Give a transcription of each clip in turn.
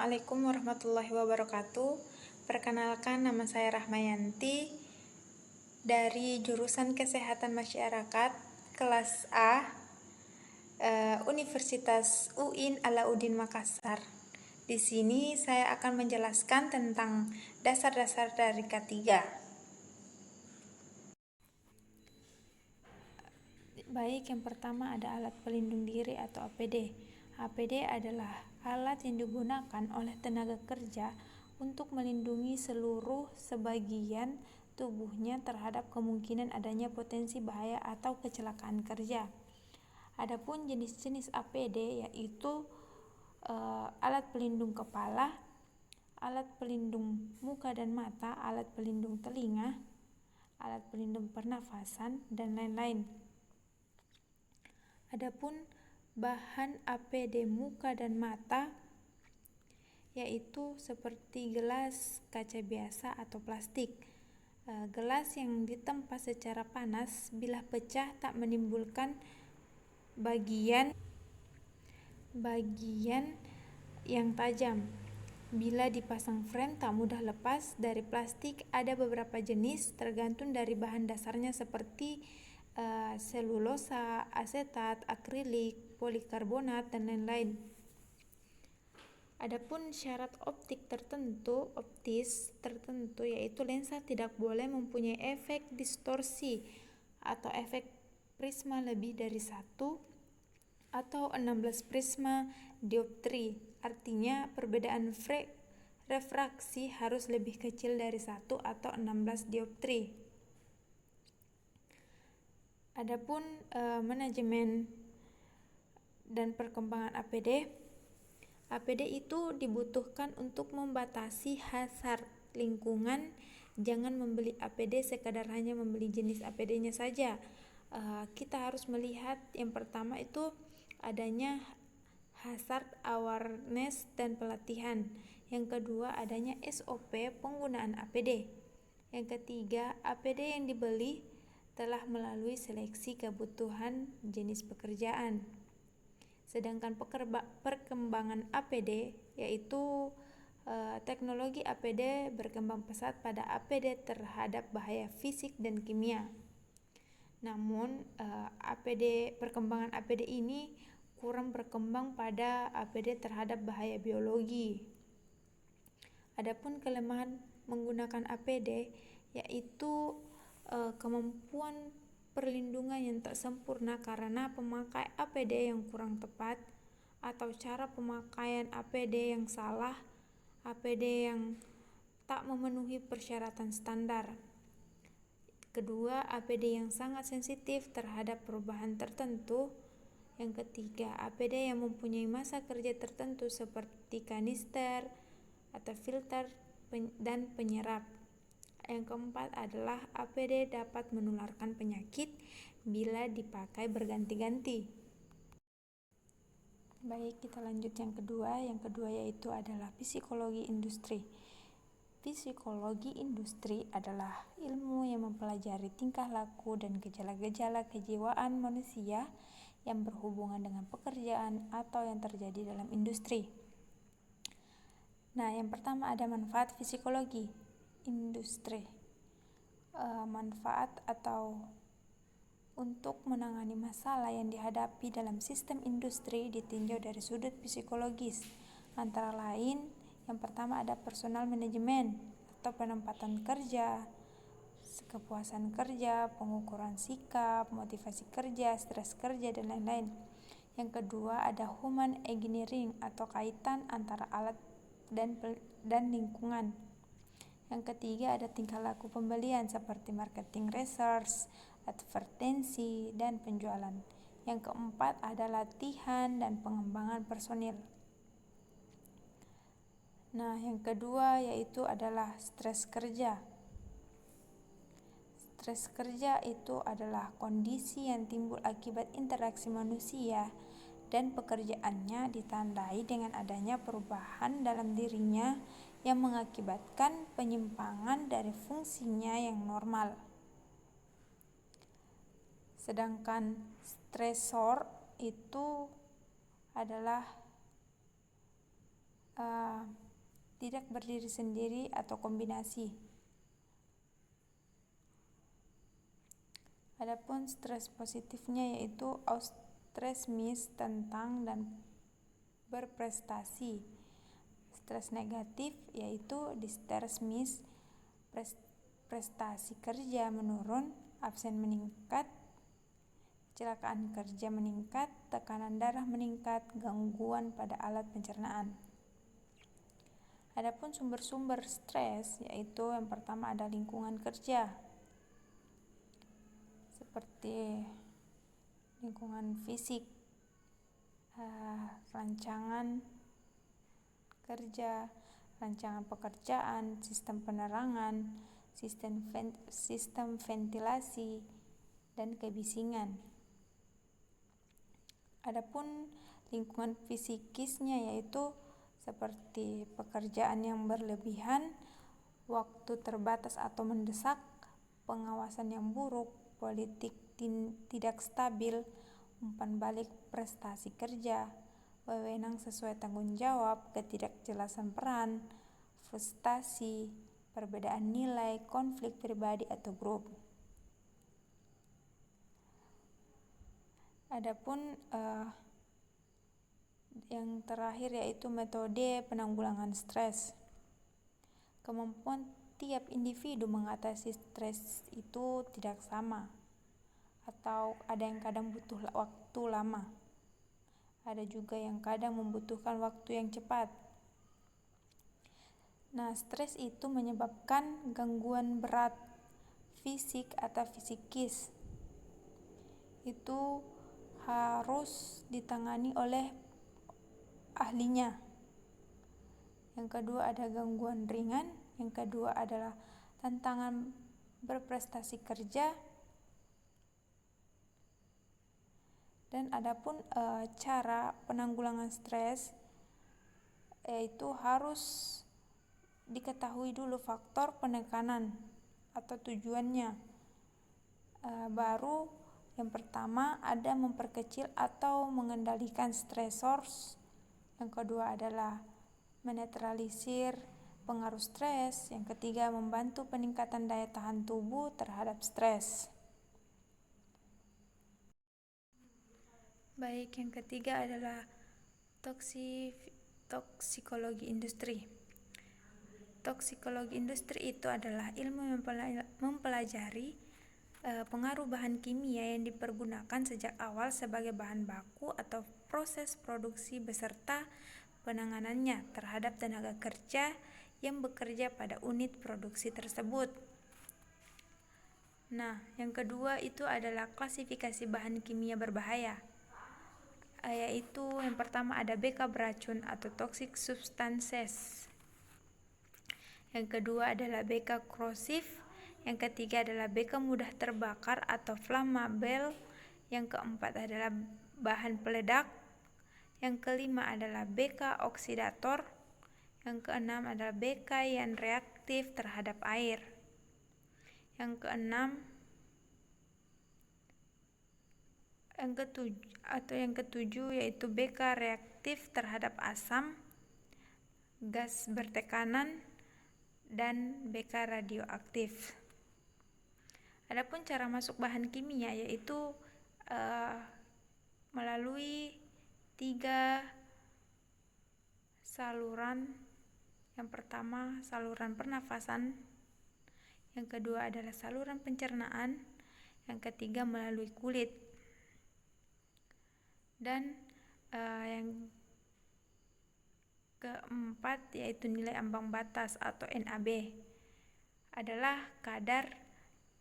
Assalamualaikum warahmatullahi wabarakatuh. Perkenalkan, nama saya Rahmayanti dari jurusan Kesehatan Masyarakat kelas A, Universitas UIN Alauddin Makassar. Di sini saya akan menjelaskan tentang dasar-dasar dari K3. Baik, yang pertama ada alat pelindung diri atau APD. APD adalah alat yang digunakan oleh tenaga kerja untuk melindungi sebagian tubuhnya terhadap kemungkinan adanya potensi bahaya atau kecelakaan kerja. Adapun jenis-jenis APD yaitu alat pelindung kepala, alat pelindung muka dan mata, alat pelindung telinga, alat pelindung pernafasan, dan lain-lain. Adapun bahan APD muka dan mata yaitu seperti gelas kaca biasa atau plastik. Gelas yang ditempa secara panas bila pecah tak menimbulkan bagian yang tajam. Bila dipasang frame tak mudah lepas. Dari plastik ada beberapa jenis tergantung dari bahan dasarnya seperti selulosa, asetat, akrilik, polikarbonat, dan lain-lain. Adapun syarat optis tertentu yaitu lensa tidak boleh mempunyai efek distorsi atau efek prisma lebih dari 1 atau 16 prisma dioptri. Artinya perbedaan refraksi harus lebih kecil dari 1 atau 16 dioptri. Adapun manajemen dan perkembangan APD. APD itu dibutuhkan untuk membatasi hazard lingkungan. Jangan membeli APD sekadar hanya membeli jenis APD-nya saja. Kita harus melihat yang pertama itu adanya hazard awareness dan pelatihan. Yang kedua adanya SOP penggunaan APD. Yang ketiga, APD yang dibeli telah melalui seleksi kebutuhan jenis pekerjaan. Sedangkan perkembangan APD yaitu teknologi APD berkembang pesat pada APD terhadap bahaya fisik dan kimia. Namun perkembangan APD ini kurang berkembang pada APD terhadap bahaya biologi. Adapun kelemahan menggunakan APD yaitu kemampuan perlindungan yang tak sempurna karena pemakai APD yang kurang tepat atau cara pemakaian APD yang salah, APD yang tak memenuhi persyaratan standar. Kedua, APD yang sangat sensitif terhadap perubahan tertentu. Yang ketiga, APD yang mempunyai masa kerja tertentu seperti kanister atau filter dan penyerap. Yang keempat adalah APD dapat menularkan penyakit bila dipakai berganti-ganti. Baik, kita lanjut yang kedua. Yang kedua yaitu adalah psikologi industri. Psikologi industri adalah ilmu yang mempelajari tingkah laku dan gejala-gejala kejiwaan manusia yang berhubungan dengan pekerjaan atau yang terjadi dalam industri. Nah, yang pertama ada manfaat psikologi industri. Manfaat atau untuk menangani masalah yang dihadapi dalam sistem industri ditinjau dari sudut psikologis. Antara lain, yang pertama ada personal management atau penempatan kerja, kepuasan kerja, pengukuran sikap, motivasi kerja, stres kerja, dan lain-lain. Yang kedua ada human engineering atau kaitan antara alat dan lingkungan. Yang ketiga ada tingkah laku pembelian seperti marketing research, advertensi, dan penjualan. Yang keempat ada latihan dan pengembangan personil. Nah, yang kedua yaitu adalah stres kerja. Stres kerja itu adalah kondisi yang timbul akibat interaksi manusia dan pekerjaannya ditandai dengan adanya perubahan dalam dirinya yang mengakibatkan penyimpangan dari fungsinya yang normal. Sedangkan stresor itu adalah tidak berdiri sendiri atau kombinasi. Adapun stres positifnya yaitu eustress tentang dan berprestasi. Stres negatif yaitu distress prestasi kerja menurun, absen meningkat, kecelakaan kerja meningkat, tekanan darah meningkat, gangguan pada alat pencernaan. Adapun sumber-sumber stres yaitu yang pertama ada lingkungan kerja, seperti lingkungan fisik, rancangan kerja, rancangan pekerjaan, sistem penerangan, sistem ventilasi, dan kebisingan. Adapun lingkungan fisikisnya yaitu seperti pekerjaan yang berlebihan, waktu terbatas atau mendesak, pengawasan yang buruk, politik tidak stabil, umpan balik prestasi kerja, wewenang sesuai tanggung jawab, ketidakjelasan peran, frustasi, perbedaan nilai, konflik pribadi atau grup. Adapun yang terakhir yaitu metode penanggulangan stres. Kemampuan tiap individu mengatasi stres itu tidak sama, atau ada yang kadang butuh waktu lama, ada juga yang kadang membutuhkan waktu yang cepat. Nah, stres itu menyebabkan gangguan berat fisik atau psikis. Itu harus ditangani oleh ahlinya. Yang kedua ada gangguan ringan, yang kedua adalah tantangan berprestasi kerja. Dan adapun cara penanggulangan stres yaitu harus diketahui dulu faktor penekanan atau tujuannya. Baru yang pertama ada memperkecil atau mengendalikan stresor. Yang kedua adalah menetralisir pengaruh stres. Yang ketiga membantu peningkatan daya tahan tubuh terhadap stres. Baik, yang ketiga adalah toksikologi industri. Toksikologi industri itu adalah ilmu mempelajari pengaruh bahan kimia yang dipergunakan sejak awal sebagai bahan baku atau proses produksi beserta penanganannya terhadap tenaga kerja yang bekerja pada unit produksi tersebut. Nah, yang kedua itu adalah klasifikasi bahan kimia berbahaya. Yaitu yang pertama ada BK beracun atau toxic substances. Yang kedua adalah BK korosif. Yang ketiga adalah BK mudah terbakar atau flammable. Yang keempat adalah bahan peledak. Yang kelima adalah BK oksidator. Yang keenam adalah BK yang reaktif terhadap air. Yang ketujuh yaitu BK reaktif terhadap asam, gas bertekanan, dan BK radioaktif. Adapun cara masuk bahan kimia yaitu melalui 3 saluran. Yang pertama saluran pernafasan, yang kedua adalah saluran pencernaan, yang ketiga melalui kulit. Dan yang keempat yaitu nilai ambang batas atau NAB adalah kadar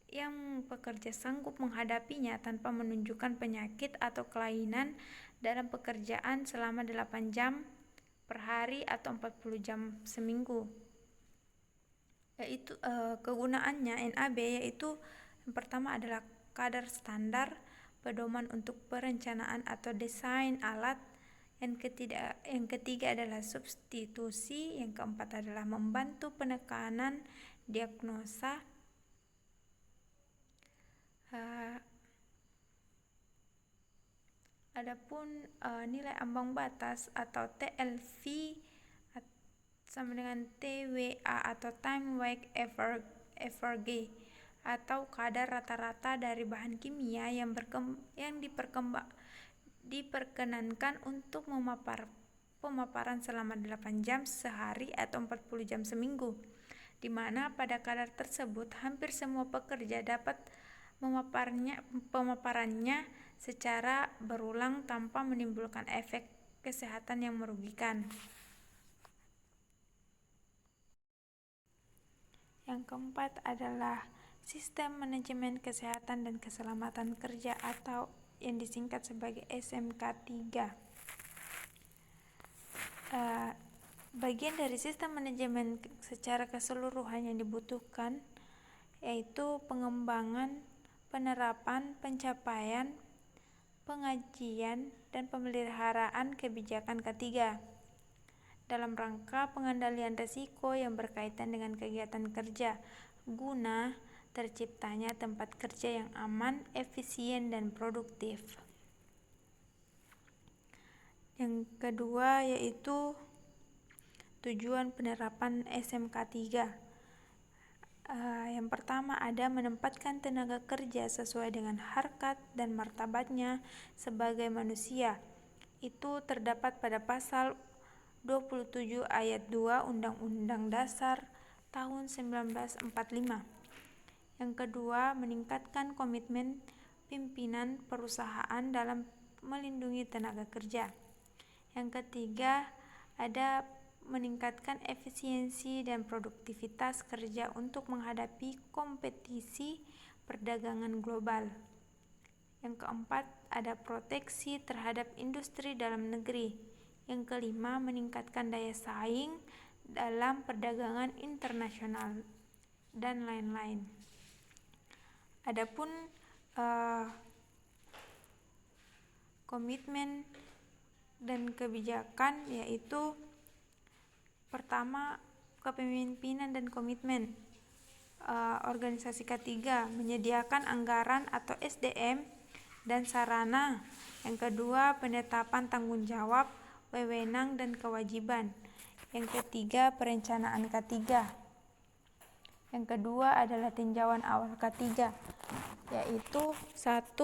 yang pekerja sanggup menghadapinya tanpa menunjukkan penyakit atau kelainan dalam pekerjaan selama 8 jam per hari atau 40 jam seminggu. Yaitu kegunaannya NAB yaitu yang pertama adalah kadar standar pedoman untuk perencanaan atau desain alat. Yang ketiga adalah substitusi. Yang keempat adalah membantu penekanan diagnosa. Adapun nilai ambang batas atau TLV sama dengan TWA atau time weight average, atau kadar rata-rata dari bahan kimia yang diperkenankan untuk pemaparan selama 8 jam sehari atau 40 jam seminggu, di mana pada kadar tersebut hampir semua pekerja dapat pemaparannya secara berulang tanpa menimbulkan efek kesehatan yang merugikan. Yang keempat adalah Sistem Manajemen Kesehatan dan Keselamatan Kerja atau yang disingkat sebagai SMK3. Bagian dari sistem manajemen secara keseluruhan yang dibutuhkan yaitu pengembangan, penerapan, pencapaian, pengajian, dan pemeliharaan kebijakan ketiga dalam rangka pengendalian risiko yang berkaitan dengan kegiatan kerja guna terciptanya tempat kerja yang aman, efisien, dan produktif. Yang kedua yaitu tujuan penerapan SMK3. Yang pertama ada menempatkan tenaga kerja sesuai dengan harkat dan martabatnya sebagai manusia. Itu terdapat pada pasal 27 ayat 2 Undang-Undang Dasar tahun 1945. Yang kedua, meningkatkan komitmen pimpinan perusahaan dalam melindungi tenaga kerja. Yang ketiga, ada meningkatkan efisiensi dan produktivitas kerja untuk menghadapi kompetisi perdagangan global. Yang keempat, ada proteksi terhadap industri dalam negeri. Yang kelima, meningkatkan daya saing dalam perdagangan internasional, dan lain-lain. Adapun komitmen dan kebijakan yaitu pertama, kepemimpinan dan komitmen. Organisasi ketiga menyediakan anggaran atau SDM dan sarana. Yang kedua, penetapan tanggung jawab, wewenang, dan kewajiban. Yang ketiga, perencanaan ketiga. Yang kedua adalah tinjauan awal ketiga, yaitu 1.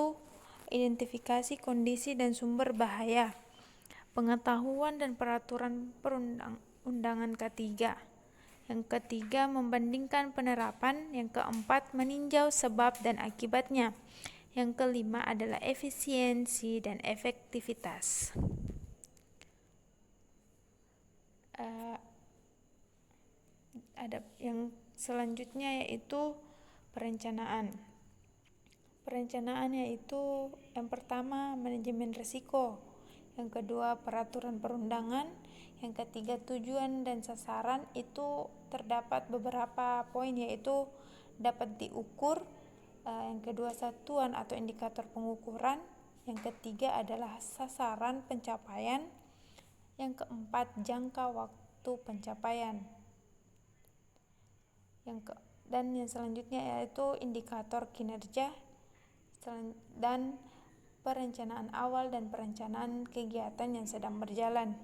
Identifikasi kondisi dan sumber bahaya, pengetahuan dan peraturan perundang-undangan ketiga. Yang ketiga, membandingkan penerapan. Yang keempat, meninjau sebab dan akibatnya. Yang kelima adalah efisiensi dan efektivitas. Ada yang selanjutnya yaitu perencanaan. Perencanaan yaitu yang pertama manajemen risiko, yang kedua peraturan perundangan, yang ketiga tujuan dan sasaran. Itu terdapat beberapa poin yaitu dapat diukur, yang kedua satuan atau indikator pengukuran, yang ketiga adalah sasaran pencapaian, yang keempat jangka waktu pencapaian. Dan yang selanjutnya yaitu indikator kinerja dan perencanaan awal dan perencanaan kegiatan yang sedang berjalan.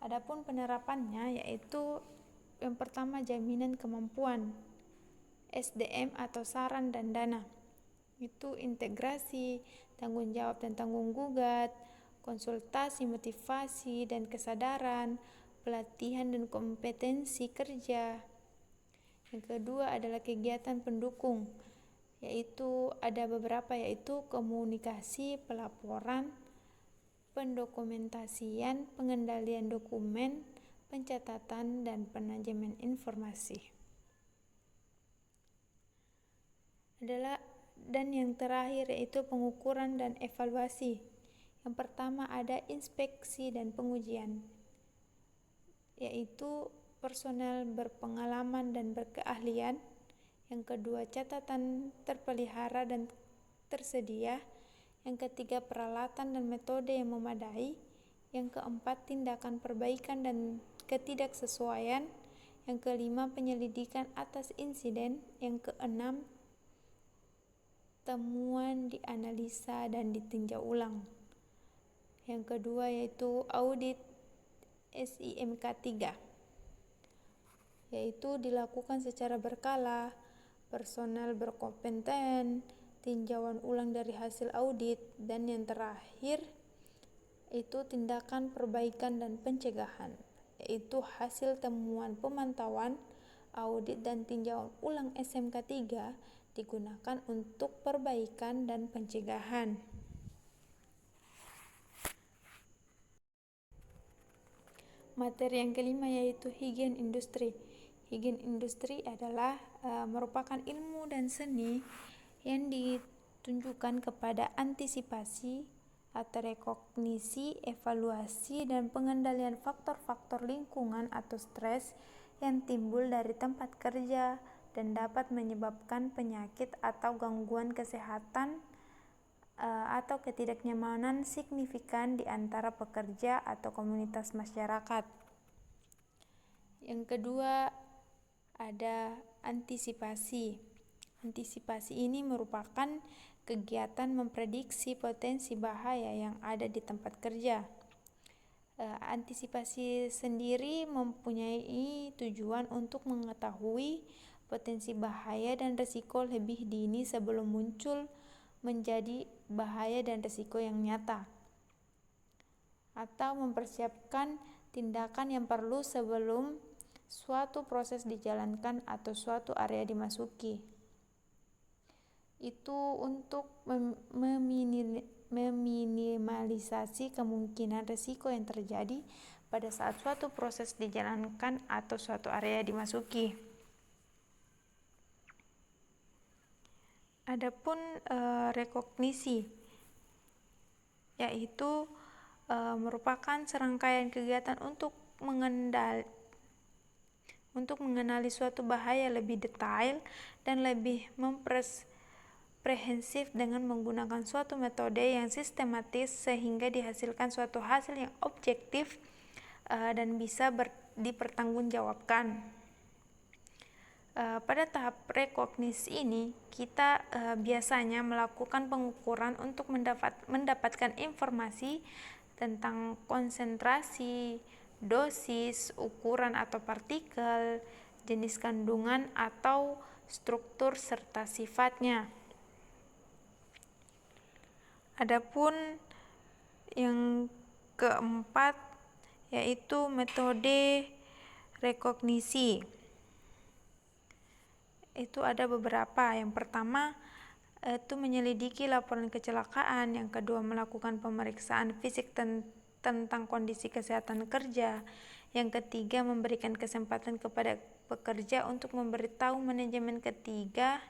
Adapun penerapannya yaitu yang pertama jaminan kemampuan SDM atau saran dan dana. Itu integrasi, tanggung jawab dan tanggung gugat, konsultasi, motivasi dan kesadaran, pelatihan dan kompetensi kerja. Yang kedua adalah kegiatan pendukung, yaitu ada beberapa, yaitu komunikasi, pelaporan, pendokumentasian, pengendalian dokumen, pencatatan, dan penajaman informasi. Dan yang terakhir yaitu pengukuran dan evaluasi. Yang pertama ada inspeksi dan pengujian, yaitu personel berpengalaman dan berkeahlian. Yang kedua, catatan terpelihara dan tersedia. Yang ketiga, peralatan dan metode yang memadai. Yang keempat, tindakan perbaikan dan ketidaksesuaian. Yang kelima, penyelidikan atas insiden. Yang keenam, temuan dianalisa dan ditinjau ulang. Yang kedua yaitu audit SIMK 3, yaitu dilakukan secara berkala, personel berkompeten, tinjauan ulang dari hasil audit, dan yang terakhir itu tindakan perbaikan dan pencegahan, yaitu hasil temuan pemantauan, audit, dan tinjauan ulang SMK 3 digunakan untuk perbaikan dan pencegahan. Materi yang kelima yaitu higien industri. Higien industri adalah merupakan ilmu dan seni yang ditunjukkan kepada antisipasi atau rekognisi, evaluasi, dan pengendalian faktor-faktor lingkungan atau stres yang timbul dari tempat kerja dan dapat menyebabkan penyakit atau gangguan kesehatan atau ketidaknyamanan signifikan di antara pekerja atau komunitas masyarakat. Yang kedua ada antisipasi. Antisipasi ini merupakan kegiatan memprediksi potensi bahaya yang ada di tempat kerja. Antisipasi sendiri mempunyai tujuan untuk mengetahui potensi bahaya dan risiko lebih dini sebelum muncul menjadi bahaya dan risiko yang nyata, atau mempersiapkan tindakan yang perlu sebelum suatu proses dijalankan atau suatu area dimasuki. Itu untuk meminimalisasi kemungkinan risiko yang terjadi pada saat suatu proses dijalankan atau suatu area dimasuki. Adapun rekognisi, yaitu merupakan serangkaian kegiatan untuk mengenali suatu bahaya lebih detail dan lebih memprehensif dengan menggunakan suatu metode yang sistematis sehingga dihasilkan suatu hasil yang objektif dan bisa dipertanggungjawabkan. Pada tahap rekognisi ini, kita biasanya melakukan pengukuran untuk mendapatkan informasi tentang konsentrasi, dosis, ukuran atau partikel, jenis kandungan atau struktur serta sifatnya. Adapun yang keempat yaitu metode rekognisi. Itu ada beberapa. Yang pertama itu menyelidiki laporan kecelakaan, yang kedua melakukan pemeriksaan fisik tentang kondisi kesehatan kerja, yang ketiga memberikan kesempatan kepada pekerja untuk memberitahu manajemen ketika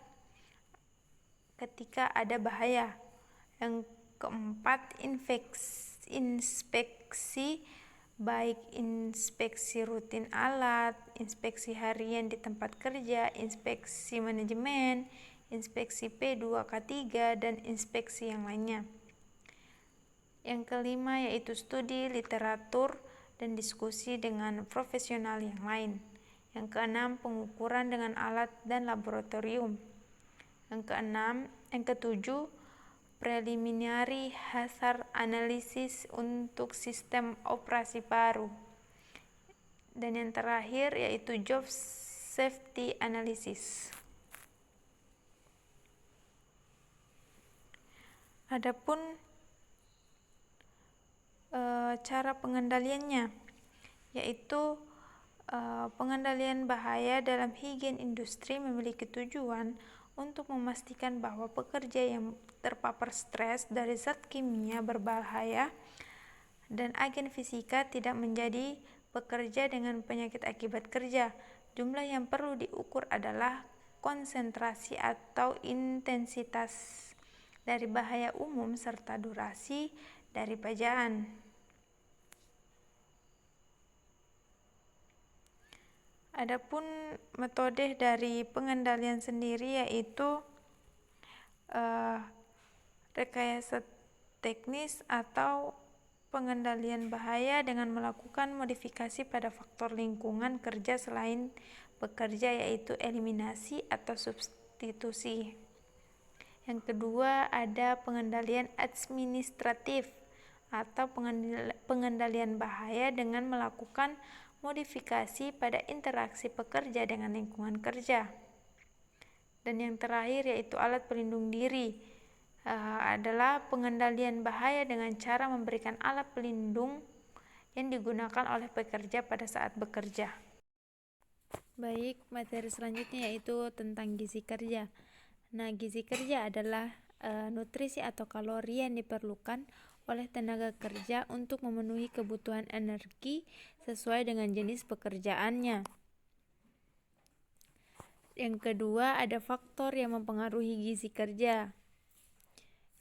ada bahaya, yang keempat inspeksi, baik inspeksi rutin alat, inspeksi harian di tempat kerja, inspeksi manajemen, inspeksi P2K3, dan inspeksi yang lainnya. Yang kelima yaitu studi literatur dan diskusi dengan profesional yang lain. Yang keenam pengukuran dengan alat dan laboratorium. Yang ketujuh preliminary hazard analysis untuk sistem operasi baru. Dan yang terakhir yaitu job safety analysis. Adapun cara pengendaliannya, yaitu pengendalian bahaya dalam higien industri memiliki tujuan untuk memastikan bahwa pekerja yang terpapar stres dari zat kimia berbahaya dan agen fisika tidak menjadi pekerja dengan penyakit akibat kerja. Jumlah yang perlu diukur adalah konsentrasi atau intensitas dari bahaya umum serta durasi dari bajaan. Adapun metode dari pengendalian sendiri yaitu rekayasa teknis atau pengendalian bahaya dengan melakukan modifikasi pada faktor lingkungan kerja selain bekerja, yaitu eliminasi atau substitusi. Yang kedua ada pengendalian administratif atau pengendalian bahaya dengan melakukan modifikasi pada interaksi pekerja dengan lingkungan kerja. Dan yang terakhir yaitu alat pelindung diri adalah pengendalian bahaya dengan cara memberikan alat pelindung yang digunakan oleh pekerja pada saat bekerja. Baik, materi selanjutnya yaitu tentang gizi kerja. Nah, gizi kerja adalah nutrisi atau kalori yang diperlukan oleh tenaga kerja untuk memenuhi kebutuhan energi sesuai dengan jenis pekerjaannya. Yang kedua, ada faktor yang mempengaruhi gizi kerja,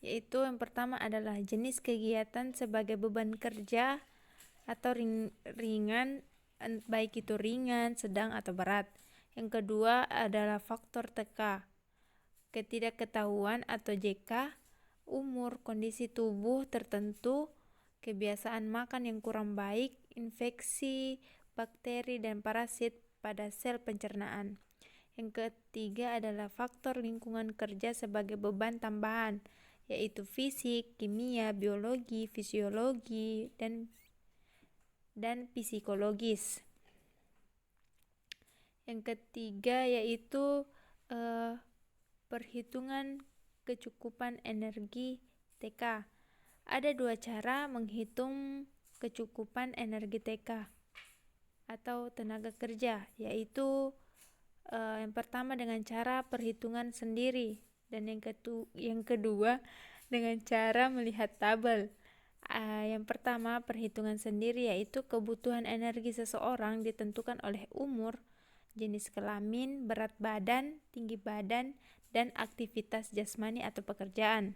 yaitu yang pertama adalah jenis kegiatan sebagai beban kerja atau ringan, baik itu ringan, sedang, atau berat. Yang kedua adalah faktor TK, ketidakketahuan atau JK, umur, kondisi tubuh tertentu, kebiasaan makan yang kurang baik, infeksi, bakteri, dan parasit pada sel pencernaan. Yang ketiga adalah faktor lingkungan kerja sebagai beban tambahan, yaitu fisik, kimia, biologi, fisiologi, dan psikologis. Yang ketiga yaitu perhitungan kecukupan energi TK. Ada dua cara menghitung kecukupan energi TK atau tenaga kerja, yaitu yang pertama dengan cara perhitungan sendiri, dan yang kedua dengan cara melihat tabel. Yang pertama perhitungan sendiri, yaitu kebutuhan energi seseorang ditentukan oleh umur, jenis kelamin, berat badan, tinggi badan, dan aktivitas jasmani atau pekerjaan.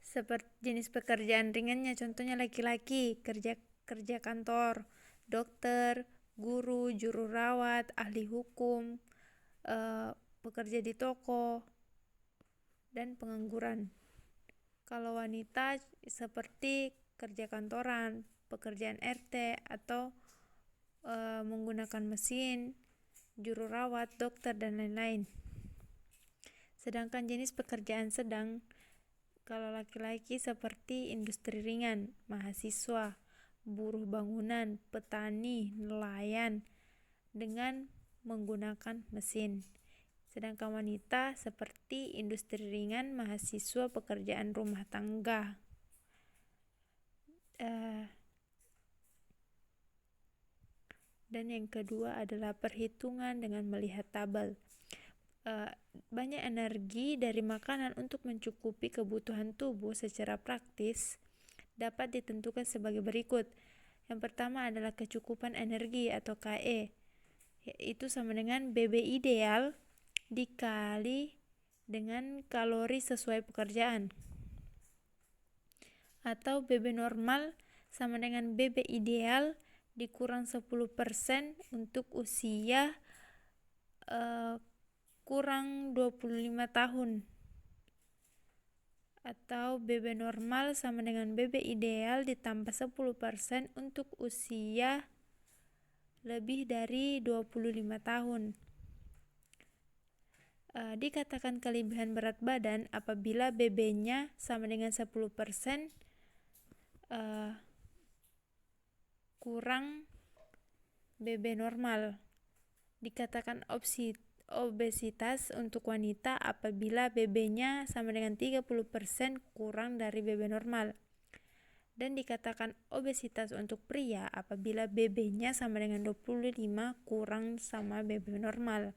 Seperti jenis pekerjaan ringannya, contohnya laki-laki kerja kantor, dokter, guru, juru rawat, ahli hukum, pekerja di toko, dan pengangguran. Kalau wanita seperti kerja kantoran, pekerjaan RT, atau menggunakan mesin, juru rawat, dokter, dan lain-lain. Sedangkan jenis pekerjaan sedang, kalau laki-laki seperti industri ringan, mahasiswa, buruh bangunan, petani, nelayan dengan menggunakan mesin. Sedangkan wanita seperti industri ringan, mahasiswa, pekerjaan rumah tangga. Dan yang kedua adalah perhitungan dengan melihat tabel. Banyak energi dari makanan untuk mencukupi kebutuhan tubuh secara praktis dapat ditentukan sebagai berikut. Yang pertama adalah kecukupan energi atau KE, yaitu sama dengan BB ideal dikali dengan kalori sesuai pekerjaan, atau BB normal sama dengan BB ideal dikurang 10% untuk usia kurang 25 tahun, atau BB normal sama dengan BB ideal ditambah 10% untuk usia lebih dari 25 tahun. Dikatakan kelebihan berat badan apabila BB-nya sama dengan 10% kurang BB normal. Dikatakan obesitas untuk wanita apabila BB-nya sama dengan 30% kurang dari BB normal. Dan dikatakan obesitas untuk pria apabila BB-nya sama dengan 25 kurang sama BB normal.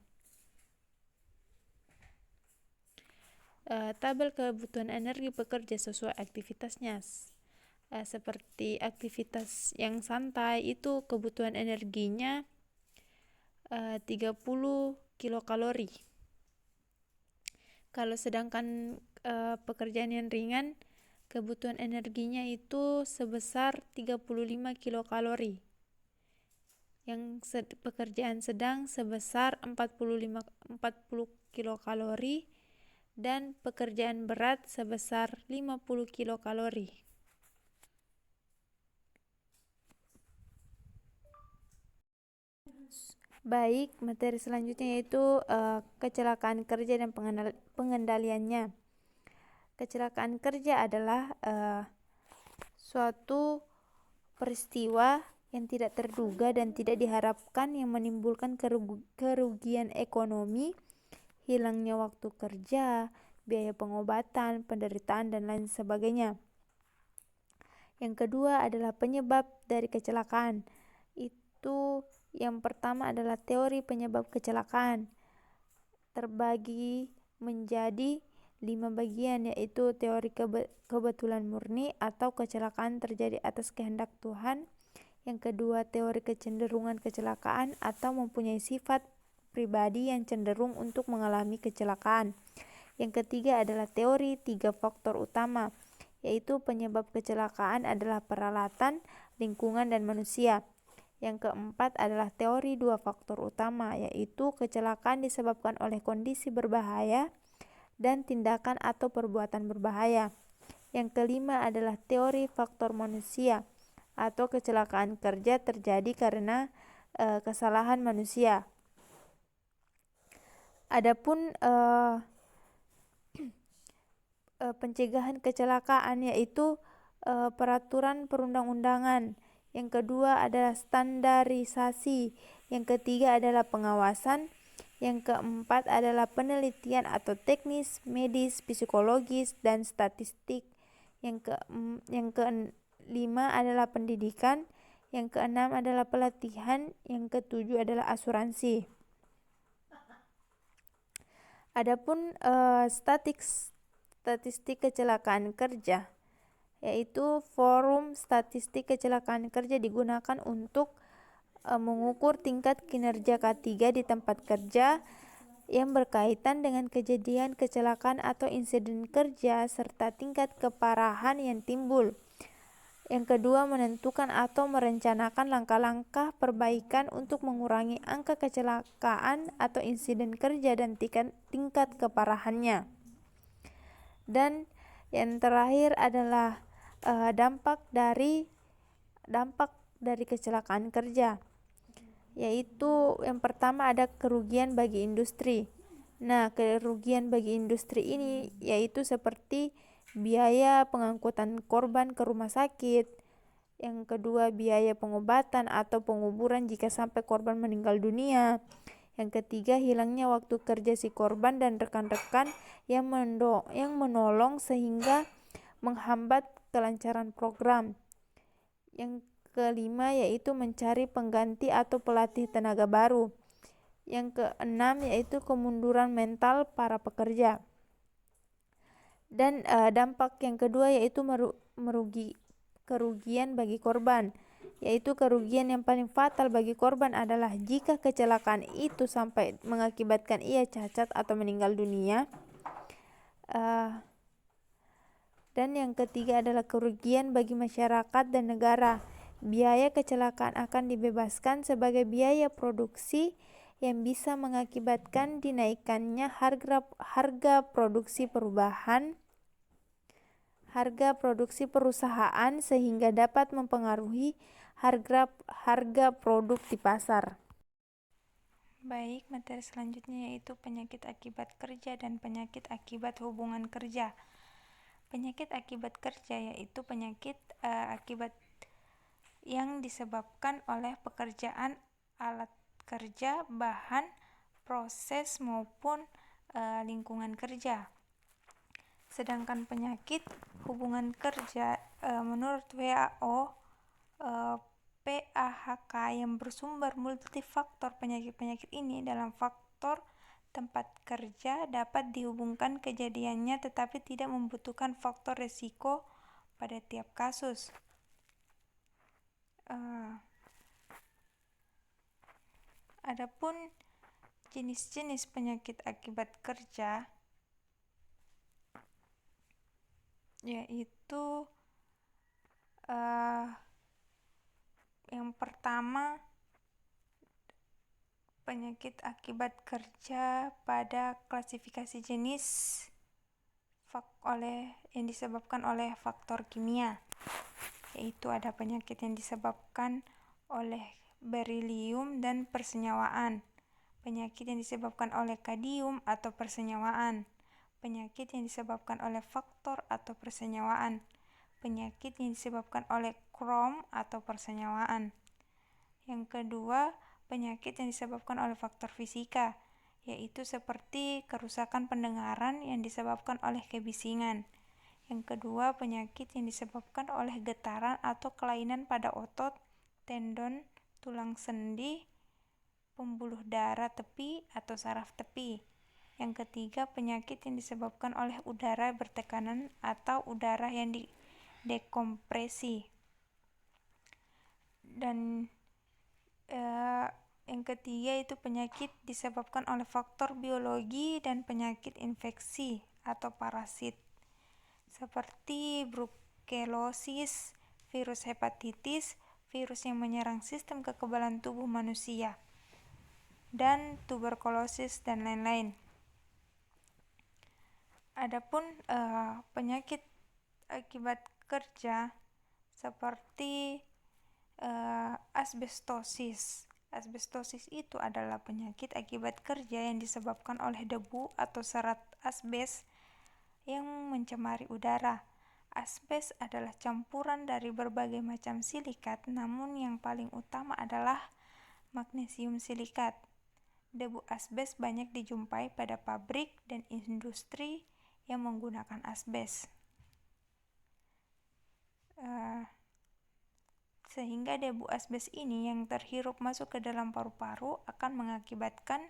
Tabel kebutuhan energi pekerja sesuai aktivitasnya. Seperti aktivitas yang santai itu kebutuhan energinya 30 kilokalori. Kalau sedangkan pekerjaan yang ringan, kebutuhan energinya itu sebesar 35 kilokalori. Yang pekerjaan sedang sebesar 40 kilokalori, dan pekerjaan berat sebesar 50 kilokalori. Baik, materi selanjutnya yaitu kecelakaan kerja dan pengendaliannya. Kecelakaan kerja adalah suatu peristiwa yang tidak terduga dan tidak diharapkan yang menimbulkan kerugian ekonomi, hilangnya waktu kerja, biaya pengobatan, penderitaan, dan lain sebagainya. Yang kedua adalah penyebab dari kecelakaan. Itu yang pertama adalah teori penyebab kecelakaan. Terbagi menjadi 5 bagian, yaitu teori kebetulan murni atau kecelakaan terjadi atas kehendak Tuhan. Yang kedua, teori kecenderungan kecelakaan atau mempunyai sifat pribadi yang cenderung untuk mengalami kecelakaan. Yang ketiga adalah teori 3 faktor utama, yaitu penyebab kecelakaan adalah peralatan, lingkungan, dan manusia. Yang keempat adalah teori 2 faktor utama, yaitu kecelakaan disebabkan oleh kondisi berbahaya dan tindakan atau perbuatan berbahaya. Yang kelima adalah teori faktor manusia, atau kecelakaan kerja terjadi karena kesalahan manusia. Adapun pencegahan kecelakaan yaitu peraturan perundang-undangan. Yang kedua adalah standarisasi. Yang ketiga adalah pengawasan. Yang keempat adalah penelitian atau teknis, medis, psikologis, dan statistik. Yang kelima adalah pendidikan. Yang keenam adalah pelatihan. Yang ketujuh adalah asuransi. Adapun statistik kecelakaan kerja, yaitu forum statistik kecelakaan kerja digunakan untuk mengukur tingkat kinerja K3 di tempat kerja yang berkaitan dengan kejadian kecelakaan atau insiden kerja serta tingkat keparahan yang timbul. Yang kedua, menentukan atau merencanakan langkah-langkah perbaikan untuk mengurangi angka kecelakaan atau insiden kerja dan tingkat keparahannya. Dan yang terakhir adalah dampak dari kecelakaan kerja, yaitu yang pertama ada kerugian bagi industri. Nah, kerugian bagi industri ini yaitu seperti biaya pengangkutan korban ke rumah sakit. Yang kedua, biaya pengobatan atau penguburan jika sampai korban meninggal dunia. Yang ketiga, hilangnya waktu kerja si korban dan rekan-rekan yang menolong sehingga menghambat kelancaran program. Yang kelima yaitu mencari pengganti atau pelatih tenaga baru. Yang keenam yaitu kemunduran mental para pekerja. Dan dampak yang kedua yaitu kerugian bagi korban, yaitu kerugian yang paling fatal bagi korban adalah jika kecelakaan itu sampai mengakibatkan ia cacat atau meninggal dunia. Dan yang ketiga adalah kerugian bagi masyarakat dan negara. Biaya kecelakaan akan dibebaskan sebagai biaya produksi yang bisa mengakibatkan dinaikannya harga produksi perusahaan sehingga dapat mempengaruhi harga produk di pasar. Baik, materi selanjutnya yaitu penyakit akibat kerja dan penyakit akibat hubungan kerja. Penyakit akibat kerja yaitu penyakit akibat yang disebabkan oleh pekerjaan alat kerja, bahan, proses maupun lingkungan kerja. Sedangkan penyakit hubungan kerja menurut WHO PAHK yang bersumber multifaktor penyakit-penyakit ini dalam faktor tempat kerja dapat dihubungkan kejadiannya tetapi tidak membutuhkan faktor resiko pada tiap kasus. Adapun jenis-jenis penyakit akibat kerja yaitu yang pertama penyakit akibat kerja pada klasifikasi jenis yang disebabkan oleh faktor kimia, yaitu ada penyakit yang disebabkan oleh berilium dan persenyawaan, penyakit yang disebabkan oleh kadium atau persenyawaan, penyakit yang disebabkan oleh faktor atau persenyawaan, penyakit yang disebabkan oleh krom atau persenyawaan. Yang kedua, penyakit yang disebabkan oleh faktor fisika, yaitu seperti kerusakan pendengaran yang disebabkan oleh kebisingan. Yang kedua, penyakit yang disebabkan oleh getaran atau kelainan pada otot, tendon, tulang sendi, pembuluh darah tepi atau saraf tepi. Yang ketiga, penyakit yang disebabkan oleh udara bertekanan atau udara yang didekompresi. Dan yang ketiga itu penyakit disebabkan oleh faktor biologi dan penyakit infeksi atau parasit seperti brucellosis, virus hepatitis, virus yang menyerang sistem kekebalan tubuh manusia, dan tuberkulosis dan lain-lain. Adapun penyakit akibat kerja seperti asbestosis. Asbestosis itu adalah penyakit akibat kerja yang disebabkan oleh debu atau serat asbes yang mencemari udara. Asbes adalah campuran dari berbagai macam silikat, namun yang paling utama adalah magnesium silikat. Debu asbes banyak dijumpai pada pabrik dan industri yang menggunakan asbes. Sehingga debu asbes ini yang terhirup masuk ke dalam paru-paru akan mengakibatkan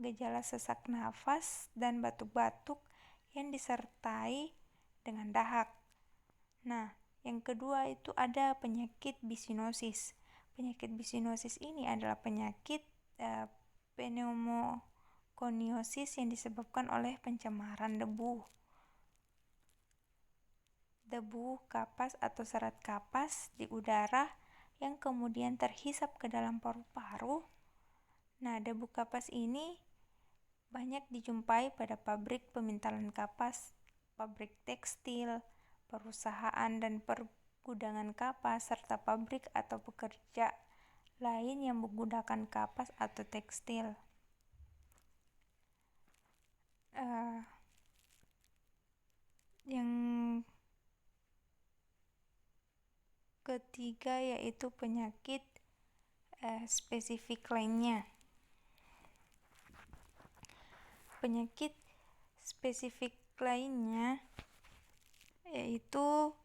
gejala sesak nafas dan batuk-batuk yang disertai dengan dahak. Nah, yang kedua itu ada penyakit bisinosis. Penyakit bisinosis ini adalah penyakit pneumokoniosis yang disebabkan oleh pencemaran debu, kapas atau serat kapas di udara yang kemudian terhisap ke dalam paru-paru. Nah, debu kapas ini banyak dijumpai pada pabrik pemintalan kapas, pabrik tekstil, perusahaan dan pergudangan kapas, serta pabrik atau pekerja lain yang menggunakan kapas atau tekstil. Yang ketiga yaitu penyakit spesifik lainnya. Penyakit spesifik lainnya yaitu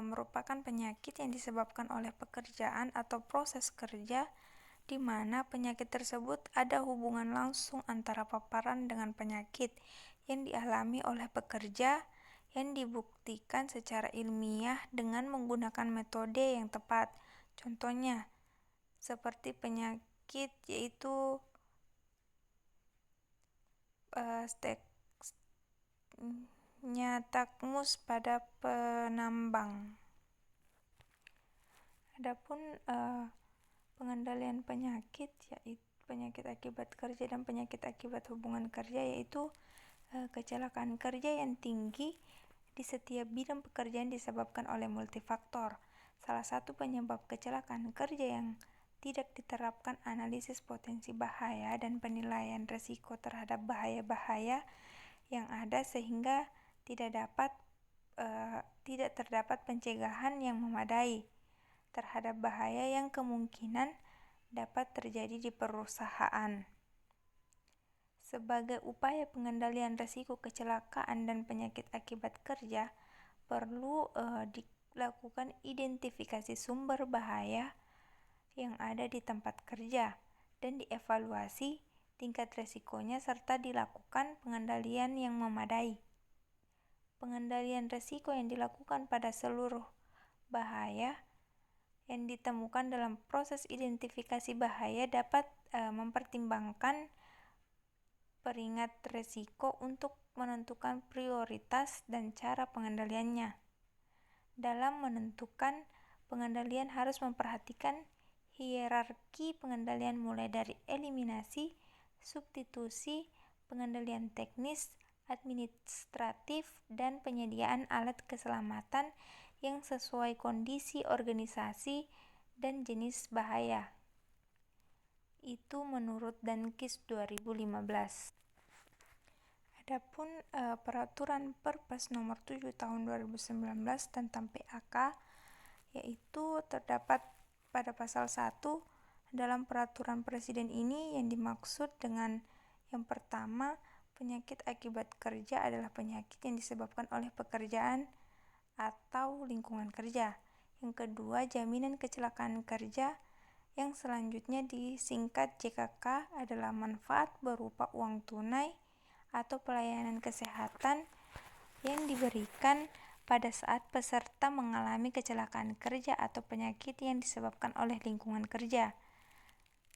merupakan penyakit yang disebabkan oleh pekerjaan atau proses kerja di mana penyakit tersebut ada hubungan langsung antara paparan dengan penyakit yang dialami oleh pekerja yang dibuktikan secara ilmiah dengan menggunakan metode yang tepat. Contohnya, seperti penyakit yaitu nystagmus pada penambang. Adapun pengendalian penyakit yaitu penyakit akibat kerja dan penyakit akibat hubungan kerja yaitu kecelakaan kerja yang tinggi di setiap bidang pekerjaan disebabkan oleh multifaktor. Salah satu penyebab kecelakaan kerja yang tidak diterapkan analisis potensi bahaya dan penilaian risiko terhadap bahaya-bahaya yang ada sehingga tidak terdapat pencegahan yang memadai terhadap bahaya yang kemungkinan dapat terjadi di perusahaan. Sebagai upaya pengendalian risiko kecelakaan dan penyakit akibat kerja, perlu dilakukan identifikasi sumber bahaya yang ada di tempat kerja dan dievaluasi tingkat risikonya serta dilakukan pengendalian yang memadai. Pengendalian risiko yang dilakukan pada seluruh bahaya yang ditemukan dalam proses identifikasi bahaya dapat mempertimbangkan peringkat risiko untuk menentukan prioritas dan cara pengendaliannya. Dalam menentukan pengendalian harus memperhatikan hierarki pengendalian mulai dari eliminasi, substitusi, pengendalian teknis, administratif, dan penyediaan alat keselamatan yang sesuai kondisi organisasi dan jenis bahaya. Itu menurut Dankis 2015. Adapun peraturan Perpres nomor 7 tahun 2019 tentang PAK, yaitu terdapat pada pasal 1 dalam peraturan presiden ini yang dimaksud dengan yang pertama, penyakit akibat kerja adalah penyakit yang disebabkan oleh pekerjaan atau lingkungan kerja. Yang kedua, jaminan kecelakaan kerja yang selanjutnya disingkat JKK adalah manfaat berupa uang tunai atau pelayanan kesehatan yang diberikan pada saat peserta mengalami kecelakaan kerja atau penyakit yang disebabkan oleh lingkungan kerja.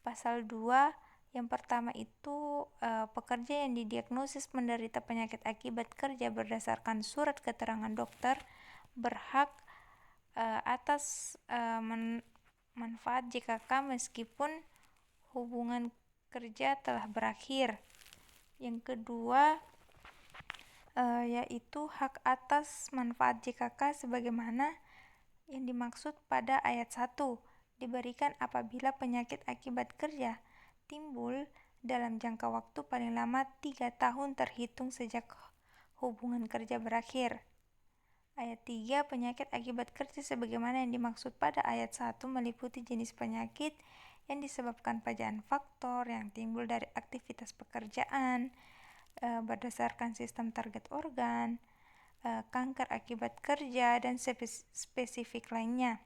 Pasal 2, yang pertama itu pekerja yang didiagnosis menderita penyakit akibat kerja berdasarkan surat keterangan dokter berhak atas manfaat JKK meskipun hubungan kerja telah berakhir. Yang kedua, yaitu hak atas manfaat JKK sebagaimana yang dimaksud pada ayat 1 diberikan apabila penyakit akibat kerja timbul dalam jangka waktu paling lama 3 tahun terhitung sejak hubungan kerja berakhir. Ayat 3, penyakit akibat kerja sebagaimana yang dimaksud pada ayat 1 meliputi jenis penyakit yang disebabkan pajanan faktor yang timbul dari aktivitas pekerjaan berdasarkan sistem target organ, kanker akibat kerja, dan spesifik lainnya.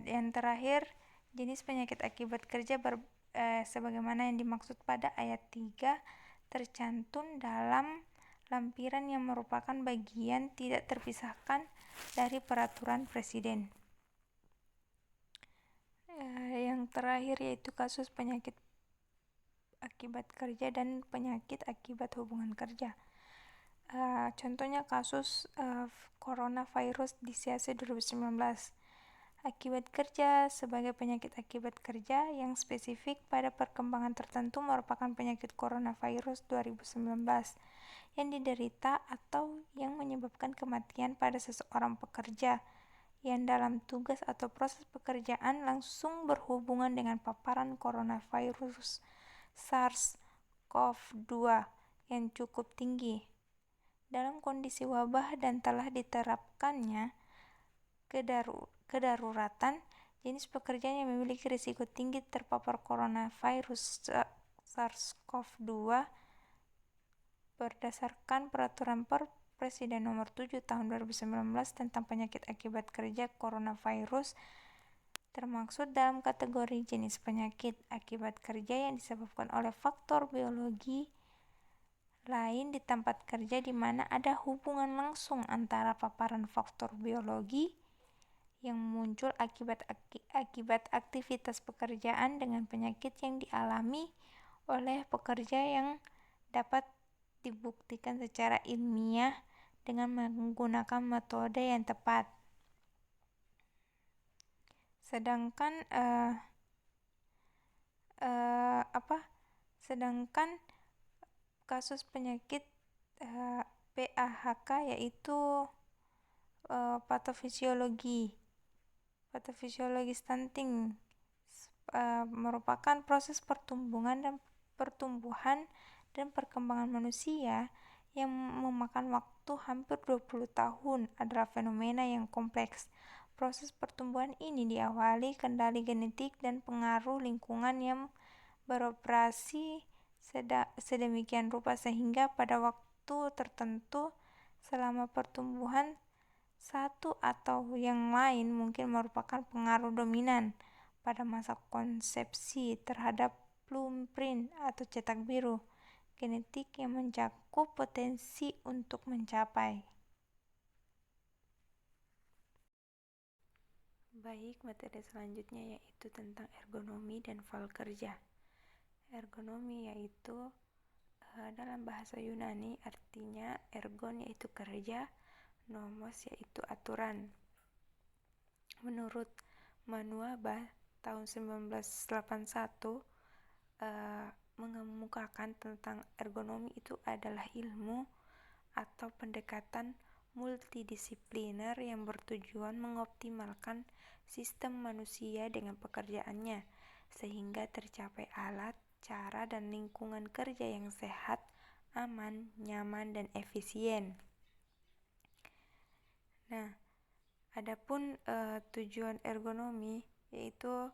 Yang terakhir, jenis penyakit akibat kerja sebagaimana yang dimaksud pada ayat 3 tercantum dalam lampiran yang merupakan bagian tidak terpisahkan dari peraturan presiden. Yang terakhir yaitu kasus penyakit akibat kerja dan penyakit akibat hubungan kerja. Contohnya kasus coronavirus disease 2019. Akibat kerja sebagai penyakit akibat kerja yang spesifik pada perkembangan tertentu merupakan penyakit coronavirus 2019 yang diderita atau yang menyebabkan kematian pada seseorang pekerja yang dalam tugas atau proses pekerjaan langsung berhubungan dengan paparan coronavirus SARS-CoV-2 yang cukup tinggi. Dalam kondisi wabah dan telah diterapkannya kedaruratan, jenis pekerjaan yang memiliki risiko tinggi terpapar coronavirus SARS-CoV-2 berdasarkan peraturan Presiden nomor 7 tahun 2019 tentang penyakit akibat kerja coronavirus termaksud dalam kategori jenis penyakit akibat kerja yang disebabkan oleh faktor biologi lain di tempat kerja di mana ada hubungan langsung antara paparan faktor biologi yang muncul akibat aktivitas pekerjaan dengan penyakit yang dialami oleh pekerja yang dapat dibuktikan secara ilmiah dengan menggunakan metode yang tepat. Sedangkan kasus penyakit PAHK yaitu patofisiologi stunting merupakan proses pertumbuhan dan perkembangan manusia yang memakan waktu hampir 20 tahun adalah fenomena yang kompleks. Proses pertumbuhan ini diawali kendali genetik dan pengaruh lingkungan yang beroperasi sedemikian rupa sehingga pada waktu tertentu selama pertumbuhan satu atau yang lain mungkin merupakan pengaruh dominan pada masa konsepsi terhadap blueprint atau cetak biru genetik yang mencakup potensi untuk mencapai. Baik, materi selanjutnya yaitu tentang ergonomi dan fal kerja. Ergonomi yaitu dalam bahasa Yunani artinya ergon yaitu kerja, nomos yaitu aturan. Menurut Manuaba tahun 1981 mengemukakan tentang ergonomi itu adalah ilmu atau pendekatan multidisipliner yang bertujuan mengoptimalkan sistem manusia dengan pekerjaannya, sehingga tercapai alat, cara, dan lingkungan kerja yang sehat, aman, nyaman, dan efisien. Nah, adapun tujuan ergonomi yaitu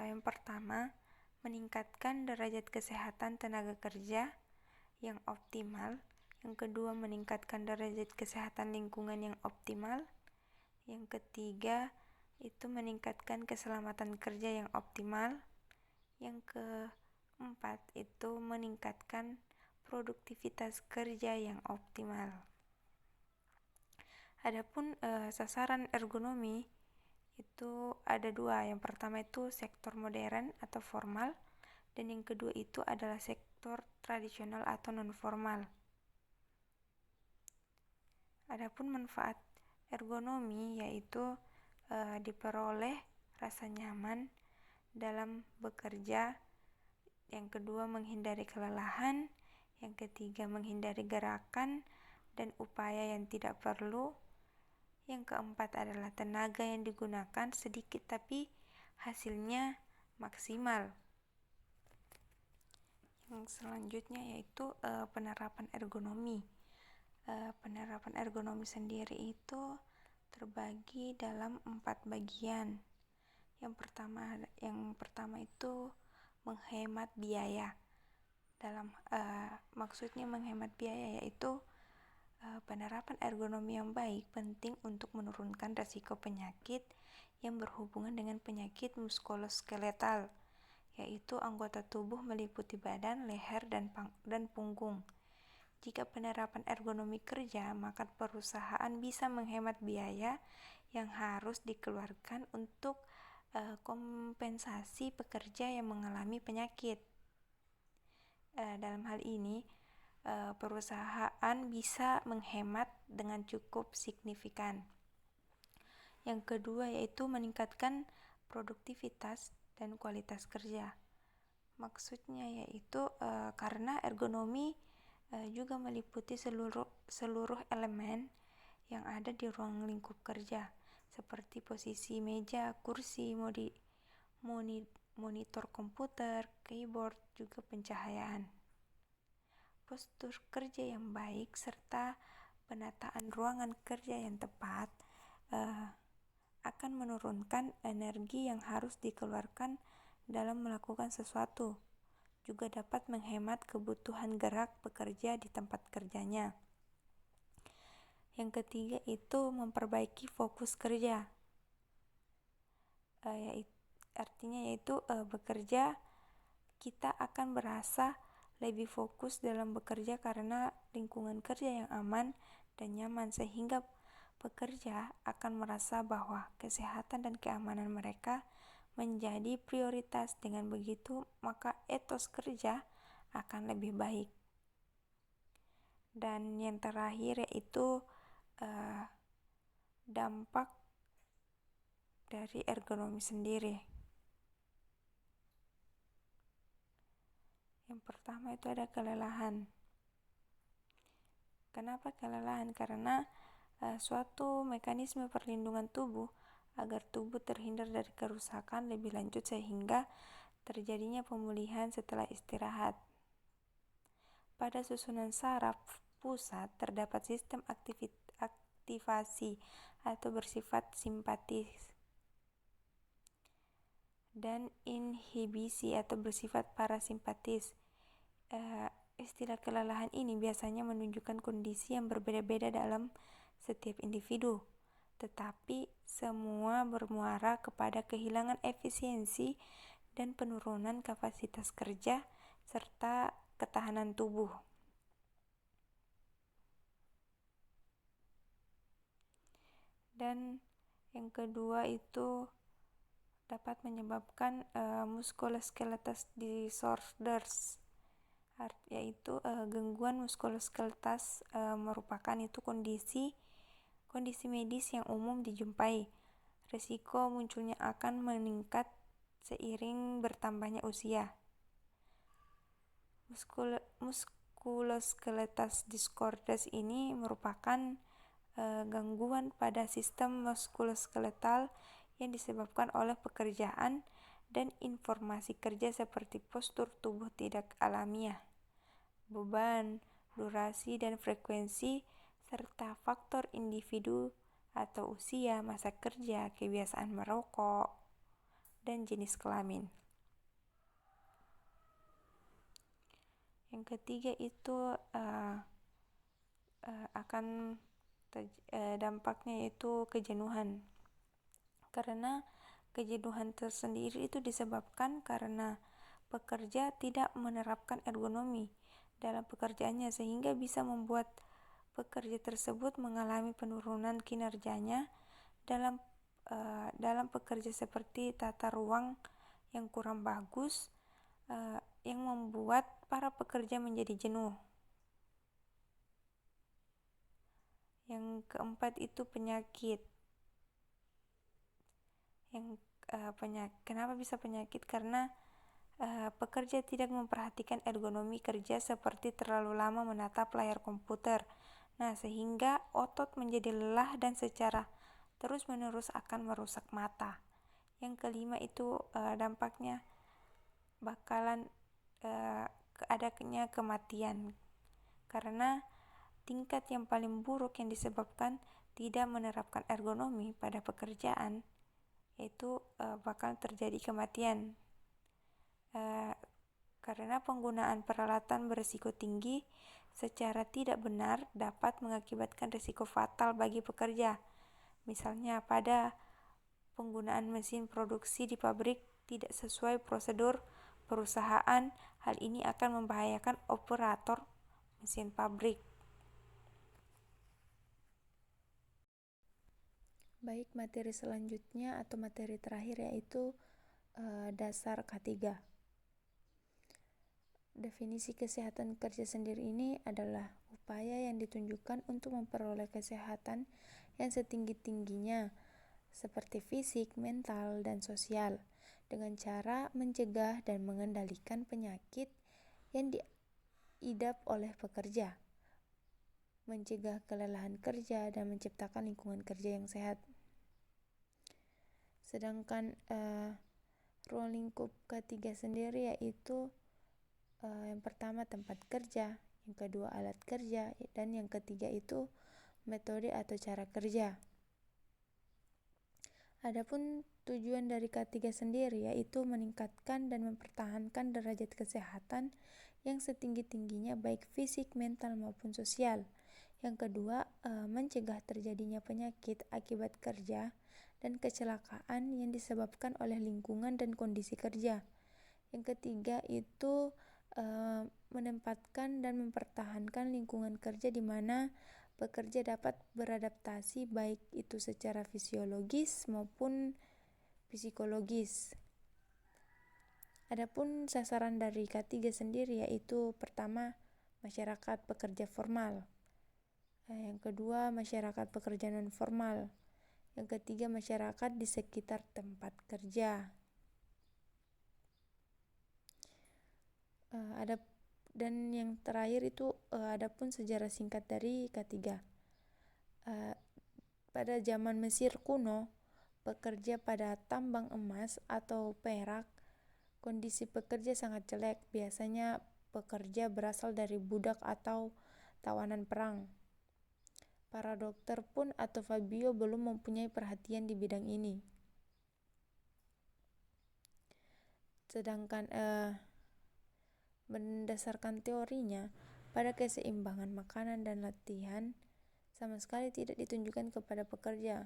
yang pertama, meningkatkan derajat kesehatan tenaga kerja yang optimal. Yang kedua, meningkatkan derajat kesehatan lingkungan yang optimal. Yang ketiga, itu meningkatkan keselamatan kerja yang optimal. Yang keempat, itu meningkatkan produktivitas kerja yang optimal. Adapun sasaran ergonomi itu ada dua. Yang pertama itu sektor modern atau formal, dan yang kedua itu adalah sektor tradisional atau non-formal. Adapun manfaat ergonomi yaitu diperoleh rasa nyaman dalam bekerja, yang kedua menghindari kelelahan, yang ketiga menghindari gerakan dan upaya yang tidak perlu, yang keempat adalah tenaga yang digunakan sedikit tapi hasilnya maksimal. Yang selanjutnya yaitu penerapan ergonomi. Penerapan ergonomi sendiri itu terbagi dalam 4 bagian. Yang pertama itu menghemat biaya. Maksudnya menghemat biaya yaitu penerapan ergonomi yang baik penting untuk menurunkan risiko penyakit yang berhubungan dengan penyakit muskuloskeletal, yaitu anggota tubuh meliputi badan, leher, dan punggung. Jika penerapan ergonomi kerja, maka perusahaan bisa menghemat biaya yang harus dikeluarkan untuk kompensasi pekerja yang mengalami penyakit. Dalam hal ini, perusahaan bisa menghemat dengan cukup signifikan. Yang kedua yaitu meningkatkan produktivitas dan kualitas kerja. Maksudnya yaitu karena ergonomi juga meliputi seluruh elemen yang ada di ruang lingkup kerja, seperti posisi meja, kursi, monitor komputer, keyboard, juga pencahayaan. Postur kerja yang baik serta penataan ruangan kerja yang tepat akan menurunkan energi yang harus dikeluarkan dalam melakukan sesuatu. Juga dapat menghemat kebutuhan gerak pekerja di tempat kerjanya. Yang ketiga itu memperbaiki fokus kerja. Artinya yaitu bekerja kita akan berasa lebih fokus dalam bekerja karena lingkungan kerja yang aman dan nyaman, sehingga pekerja akan merasa bahwa kesehatan dan keamanan mereka menjadi prioritas. Dengan begitu, maka etos kerja akan lebih baik. Dan yang terakhir yaitu dampak dari ergonomi sendiri. Yang pertama itu ada kelelahan. Kenapa kelelahan? Karena suatu mekanisme perlindungan tubuh agar tubuh terhindar dari kerusakan lebih lanjut sehingga terjadinya pemulihan setelah istirahat. Pada susunan saraf pusat terdapat sistem aktivasi atau bersifat simpatis dan inhibisi atau bersifat parasimpatis. Istilah kelelahan ini biasanya menunjukkan kondisi yang berbeda-beda dalam setiap individu, tetapi semua bermuara kepada kehilangan efisiensi dan penurunan kapasitas kerja serta ketahanan tubuh. Dan yang kedua itu dapat menyebabkan musculoskeletal disorders, yaitu gangguan muskuloskeletal merupakan itu kondisi medis yang umum dijumpai. Risiko munculnya akan meningkat seiring bertambahnya usia. Musculoskeletal disorders ini merupakan gangguan pada sistem muskuloskeletal yang disebabkan oleh pekerjaan dan informasi kerja seperti postur tubuh tidak alamiah, beban, durasi dan frekuensi, serta faktor individu atau usia, masa kerja, kebiasaan merokok, dan jenis kelamin. Yang ketiga itu dampaknya yaitu kejenuhan. Karena kejenuhan tersendiri itu disebabkan karena pekerja tidak menerapkan ergonomi dalam pekerjaannya, sehingga bisa membuat pekerja tersebut mengalami penurunan kinerjanya dalam pekerja, seperti tata ruang yang kurang bagus, yang membuat para pekerja menjadi jenuh. Yang keempat itu penyakit. Kenapa bisa penyakit? Karena pekerja tidak memperhatikan ergonomi kerja, seperti terlalu lama menatap layar komputer. Nah, sehingga otot menjadi lelah dan secara terus-menerus akan merusak mata. Yang kelima itu dampaknya bakalan adanya kematian, karena tingkat yang paling buruk yang disebabkan tidak menerapkan ergonomi pada pekerjaan yaitu bakal terjadi kematian, karena penggunaan peralatan berisiko tinggi secara tidak benar dapat mengakibatkan risiko fatal bagi pekerja. Misalnya pada penggunaan mesin produksi di pabrik tidak sesuai prosedur perusahaan, hal ini akan membahayakan operator mesin pabrik. Baik, materi selanjutnya atau materi terakhir yaitu dasar K3. Definisi kesehatan kerja sendiri ini adalah upaya yang ditunjukkan untuk memperoleh kesehatan yang setinggi-tingginya, seperti fisik, mental, dan sosial, dengan cara mencegah dan mengendalikan penyakit yang diidap oleh pekerja, mencegah kelelahan kerja, dan menciptakan lingkungan kerja yang sehat. Sedangkan ruang lingkup K3 sendiri yaitu yang pertama tempat kerja, yang kedua alat kerja, dan yang ketiga itu metode atau cara kerja. Adapun tujuan dari K3 sendiri yaitu meningkatkan dan mempertahankan derajat kesehatan yang setinggi-tingginya baik fisik, mental maupun sosial. Yang kedua, mencegah terjadinya penyakit akibat kerja dan kecelakaan yang disebabkan oleh lingkungan dan kondisi kerja. Yang ketiga itu menempatkan dan mempertahankan lingkungan kerja di mana pekerja dapat beradaptasi baik itu secara fisiologis maupun psikologis. Adapun sasaran dari K3 sendiri yaitu pertama, masyarakat pekerja formal. Yang kedua, masyarakat pekerja non formal. Yang ketiga, masyarakat di sekitar tempat kerja. Dan yang terakhir itu adapun sejarah singkat dari K3. Pada zaman Mesir kuno, pekerja pada tambang emas atau perak, kondisi pekerja sangat jelek. Biasanya pekerja berasal dari budak atau tawanan perang. Para dokter pun atau Fabio belum mempunyai perhatian di bidang ini. Sedangkan berdasarkan teorinya, pada keseimbangan makanan dan latihan sama sekali tidak ditunjukkan kepada pekerja.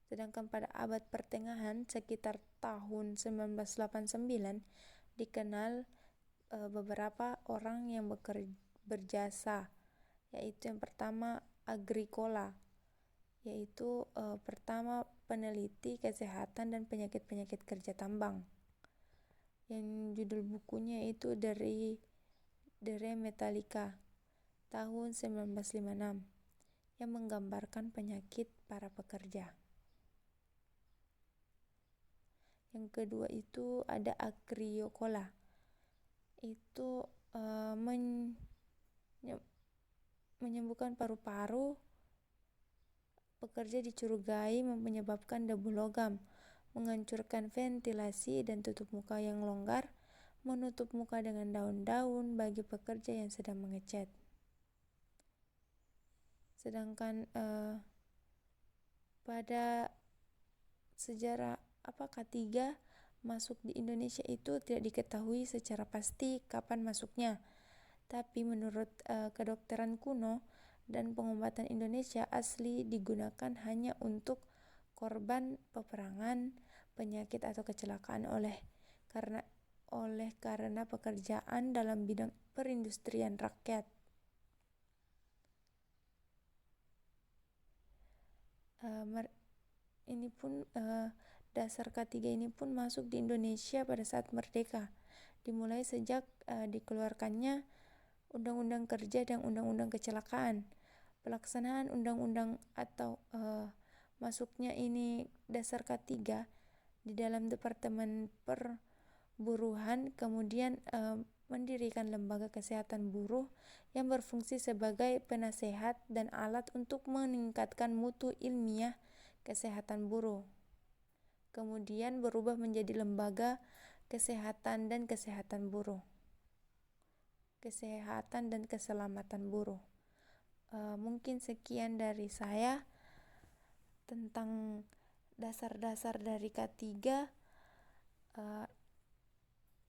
Sedangkan pada abad pertengahan sekitar tahun 1989 dikenal beberapa orang yang berjasa, yaitu yang pertama Agricola, yaitu pertama peneliti kesehatan dan penyakit-penyakit kerja tambang, yang judul bukunya itu dari De Re Metallica tahun 1956 yang menggambarkan penyakit para pekerja. Yang kedua itu ada Agricola, itu menyembuhkan paru-paru. Pekerja dicurigai menyebabkan debu logam, menghancurkan ventilasi dan tutup muka yang longgar, menutup muka dengan daun-daun bagi pekerja yang sedang mengecat. Sedangkan pada sejarah K3 masuk di Indonesia itu tidak diketahui secara pasti kapan masuknya. Tapi menurut kedokteran kuno dan pengobatan Indonesia asli digunakan hanya untuk korban peperangan, penyakit atau kecelakaan karena pekerjaan dalam bidang perindustrian rakyat. Dasar K3 ini pun masuk di Indonesia pada saat merdeka, dimulai sejak dikeluarkannya Undang-Undang Kerja dan Undang-Undang Kecelakaan. Pelaksanaan undang-undang atau masuknya ini dasar K3 di dalam Departemen Perburuhan, kemudian mendirikan lembaga kesehatan buruh yang berfungsi sebagai penasehat dan alat untuk meningkatkan mutu ilmiah kesehatan buruh. Kemudian berubah menjadi lembaga kesehatan dan keselamatan buruh. Mungkin sekian dari saya tentang dasar-dasar dari K3.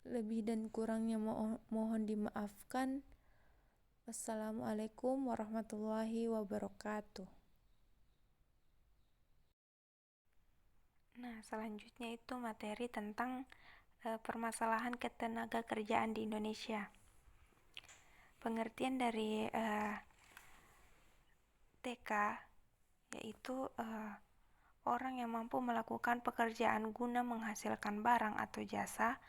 Lebih dan kurangnya mohon dimaafkan. Wassalamualaikum warahmatullahi wabarakatuh. Nah, selanjutnya itu materi tentang permasalahan ketenaga kerjaan di Indonesia. Pengertian dari TK yaitu orang yang mampu melakukan pekerjaan guna menghasilkan barang atau jasa,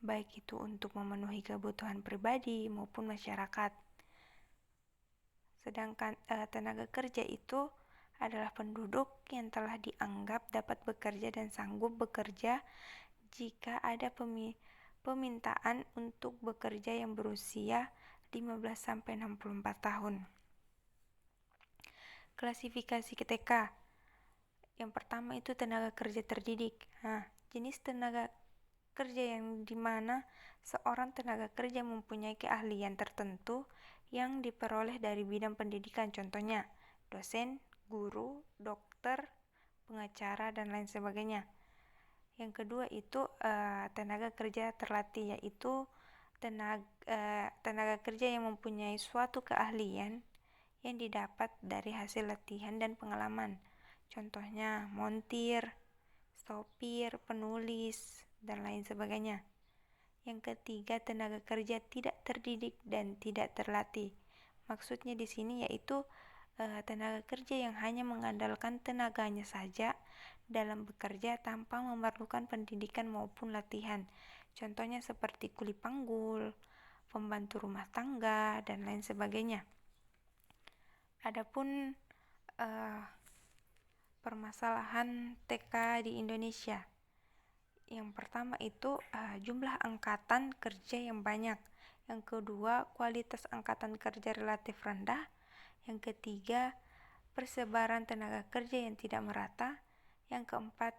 baik itu untuk memenuhi kebutuhan pribadi maupun masyarakat. Sedangkan tenaga kerja itu adalah penduduk yang telah dianggap dapat bekerja dan sanggup bekerja jika ada permintaan untuk bekerja yang berusia 15-64 tahun. Klasifikasi TK. Yang pertama itu tenaga kerja terdidik. Jenis tenaga kerja yang dimana seorang tenaga kerja mempunyai keahlian tertentu yang diperoleh dari bidang pendidikan, contohnya dosen, guru, dokter, pengacara, dan lain sebagainya. Yang kedua itu tenaga kerja terlatih, yaitu tenaga kerja yang mempunyai suatu keahlian yang didapat dari hasil latihan dan pengalaman, contohnya montir, sopir, penulis, dan lain sebagainya. Yang ketiga, tenaga kerja tidak terdidik dan tidak terlatih. Maksudnya di sini yaitu tenaga kerja yang hanya mengandalkan tenaganya saja dalam bekerja tanpa memerlukan pendidikan maupun latihan. Contohnya seperti kuli panggul, pembantu rumah tangga, dan lain sebagainya. Adapun permasalahan TK di Indonesia. Yang pertama itu jumlah angkatan kerja yang banyak. Yang kedua, kualitas angkatan kerja relatif rendah. Yang ketiga, persebaran tenaga kerja yang tidak merata. Yang keempat,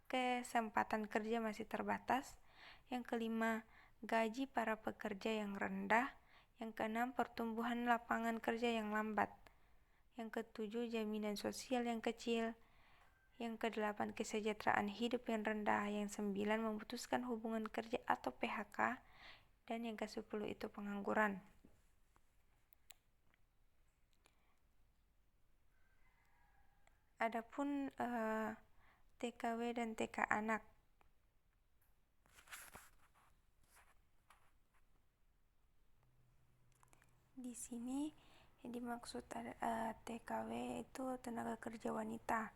kesempatan kerja masih terbatas. Yang kelima, gaji para pekerja yang rendah. Yang keenam, pertumbuhan lapangan kerja yang lambat. Yang ketujuh, jaminan sosial yang kecil. Yang kedelapan, kesejahteraan hidup yang rendah. Yang sembilan, memutuskan hubungan kerja atau PHK. Dan yang ke-10 itu pengangguran. Adapun TKW dan TK anak. Di sini yang dimaksud TKW itu tenaga kerja wanita.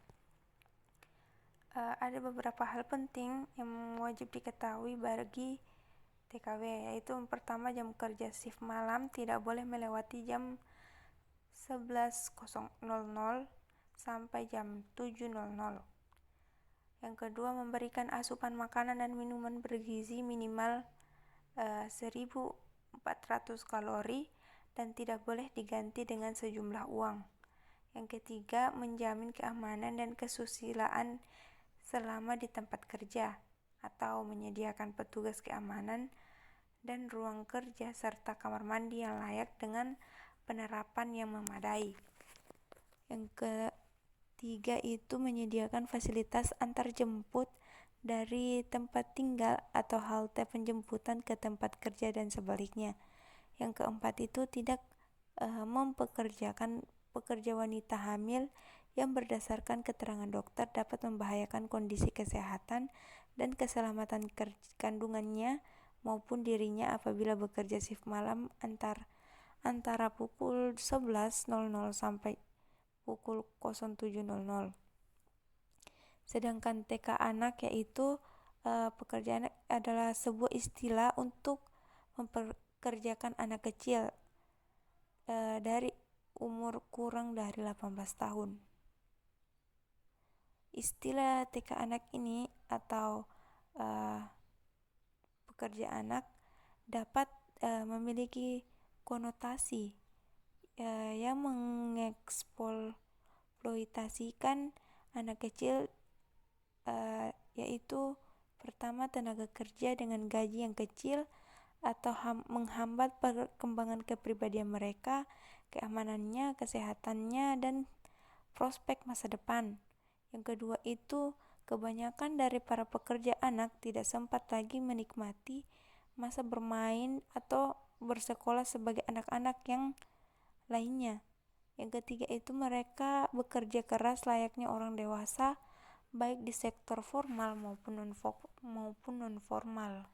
Ada beberapa hal penting yang wajib diketahui bagi TKW, yaitu yang pertama, jam kerja shift malam tidak boleh melewati jam 11.00 sampai jam 7.00. Yang kedua, memberikan asupan makanan dan minuman bergizi minimal 1.400 kalori dan tidak boleh diganti dengan sejumlah uang. Yang ketiga, menjamin keamanan dan kesusilaan selama di tempat kerja, atau menyediakan petugas keamanan dan ruang kerja serta kamar mandi yang layak dengan penerapan yang memadai. Yang ketiga itu menyediakan fasilitas antar jemput dari tempat tinggal atau halte penjemputan ke tempat kerja dan sebaliknya. Yang keempat itu tidak mempekerjakan pekerja wanita hamil yang berdasarkan keterangan dokter dapat membahayakan kondisi kesehatan dan keselamatan kandungannya maupun dirinya apabila bekerja shift malam antara pukul 11.00 sampai pukul 07.00. Sedangkan TK anak yaitu pekerjaan adalah sebuah istilah untuk mempekerjakan anak kecil dari umur kurang dari 18 tahun. Istilah TK anak ini atau pekerja anak dapat memiliki konotasi yang mengeksploitasikan anak kecil, yaitu pertama tenaga kerja dengan gaji yang kecil atau menghambat perkembangan kepribadian mereka, keamanannya, kesehatannya, dan prospek masa depan. Yang kedua itu kebanyakan dari para pekerja anak tidak sempat lagi menikmati masa bermain atau bersekolah sebagai anak-anak yang lainnya. Yang ketiga itu mereka bekerja keras layaknya orang dewasa, baik di sektor formal maupun non-formal.